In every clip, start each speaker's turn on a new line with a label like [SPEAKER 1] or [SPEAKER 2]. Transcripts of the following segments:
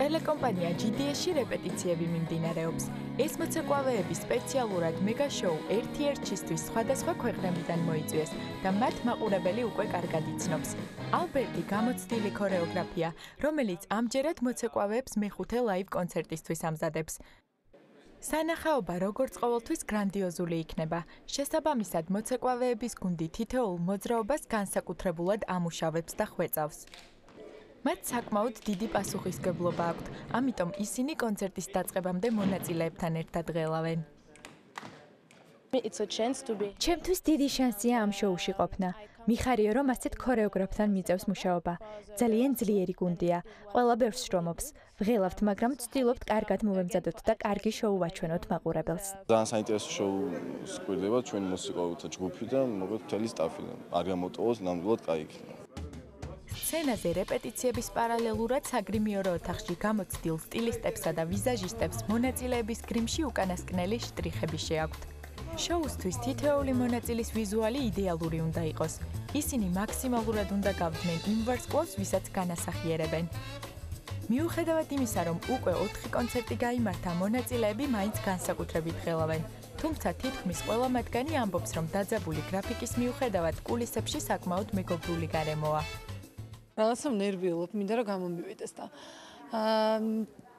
[SPEAKER 1] ტელეკომპანია GDS-ში რეპეტიციები მიმდინარეობს. ეს მოცეკვავეები სპეციალურად მეგა შოუ ერთ-ერთისთვის სხვადასხვა ქვეყნებიდან მოიწვიეს და მათ მაყურებელი უკვე კარგად იცნობს. ალბერტი გამოცდილი ქორეოგრაფია, რომელიც ამჯერად მოცეკვავეებს მეხუთე ლაივ კონცერტისთვის ამზადებს. სანახაობა როგორც ყოველთვის გრანდიოზული იქნება. შესაბამისად, მოცეკვავეების გუნდი თითოეულ მოძრაობას განსაკუთრებულად ამუშავებს და ხვეწავს. მათ საკმაოდ დიდი პასუხისმგებლობა აქვთ, ამიტომ ისინი კონცერტის დაწყებამდე მონაწილეებთან ერთად ღელავენ.
[SPEAKER 2] ჩემთვის დიდი შანსია ამ შოუში ყოფნა. მიხარია, რომ ასეთ ქორეოგრაფთან მიწევს მუშაობა. ძალიან ძლიერი გუნდია. ყველა ბევრს შრომობს. ვღელავთ, მაგრამ ვცდილობთ კარგად მოვემზადოთ და კარგი შოუ ვაჩვენოთ მაყურებელს.
[SPEAKER 3] ძალიან საინტერესო შოუ სკვირდება ჩვენი მუსიკოსთა ჯგუფი და მოკლედ მთელი სტაფი. არ გამოტოვოს, ნამდვილად კაი იქნება.
[SPEAKER 1] სცენაზე რეპეტიციების პარალელურად საგრიმიორო ოთახში გამოცდილ სტილისტებსა და ვიზაჟისტებს მონაწილეების გრიმში უკანასკნელი შტრიხები შეაქვთ. შოუსთვის თითოეული მონაწილის ვიზუალი იდეალური უნდა იყოს. ისინი მაქსიმალურად უნდა გავდნენ იმ ვარსკვლავს, ვისაც განასახიერებენ. მიუხედავად იმისა, რომ უკვე 4 კონცერტი გაიმართა, მონაწილეები მაინც განსაკუთრებით ღელავენ. თუმცა თითქმის ყველა მათგანი ამბობს, რომ დაძაბული გრაფიკის მიუხედავად კულისებში საკმაოდ მეგობრული გარემოა.
[SPEAKER 4] რაღაცა ნერვიულობ, მინდა რომ გამომივიდეს და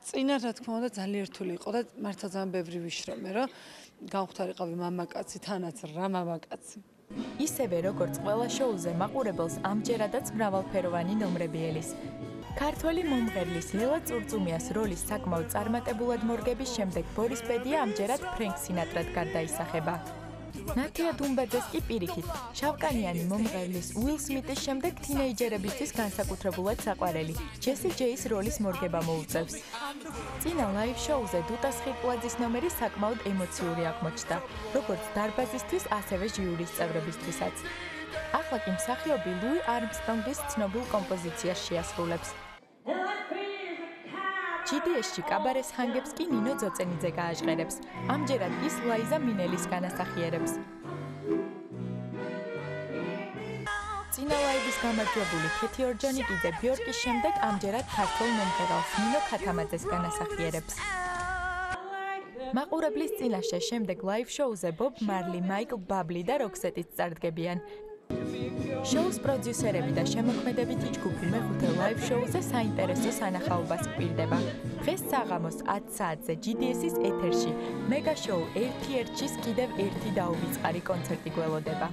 [SPEAKER 4] წინა რა თქმა უნდა ძალიან რთული იყო და მართლა ძალიან ბევრი ვიშრომე, რომ გავხდარიყავი მამაკაცი, თანაც რა მამაკაცი.
[SPEAKER 1] ისევე როგორც ყველა შოუზე მაყურებელს ამჯერადაც მრავალფეროვანი ნომრები ელის. ქართველი მომღერლის ლელა წურწუმიას როლის საკმაოდ წარმატებულად მორგების შემდეგ ბორის ბედია ამჯერად ფრენკ სინატრად გარდაისახება. ნათია დუმბაძეს კი პირიქით, შავკანიანი მომღერლის უილ სმიტის შემდეგ თინეიჯერებისთვის განსაკუთრებულად საყვარელი ჯესი ჯეის როლის მორგება მოუწევს. წინა ლაივ შოუზე დუტა სხირტლაძის ნომერი საკმაოდ ემოციური აღმოჩნდა, როგორც დარბაზისთვის, ასევე ჟიურის წევრებისთვისაც. ახლა კი მსახიობი ლუი არმსტრონგის ცნობილ კომპოზიციას შეასრულებს. GDS-ში კაბარეს ჰანგებს კი ნინო ძოწენიძე გააჟღერებს. ამჯერად ის ლაიზა მინელის განასახიერებს. წინა ლაივის გამარჯვებული ქეთი ორჯონიკიძე ბიორკის შემდეგ ამჯერად ქართველ მომღერალს ნინო ქათამაძეს განასახიერებს. მაყურებლის წინაშე შემდეგ ლაივ შოუზე ბობ მარლი, მაიკლ ბაბლი და როქსეტიც წარდგებიან. შოუს პროდიუსერები და შემოქმედებითი ჯგუფი მეხუთე ლაივ შოუზე საინტერესო სანახაობას გვირდება. დღეს საღამოს 10 საათზე GDS-ის ეთერში მეგა შოუ ერთ-ერთშის კიდევ ერთი დაუვიწყარი კონცერტი გველოდება.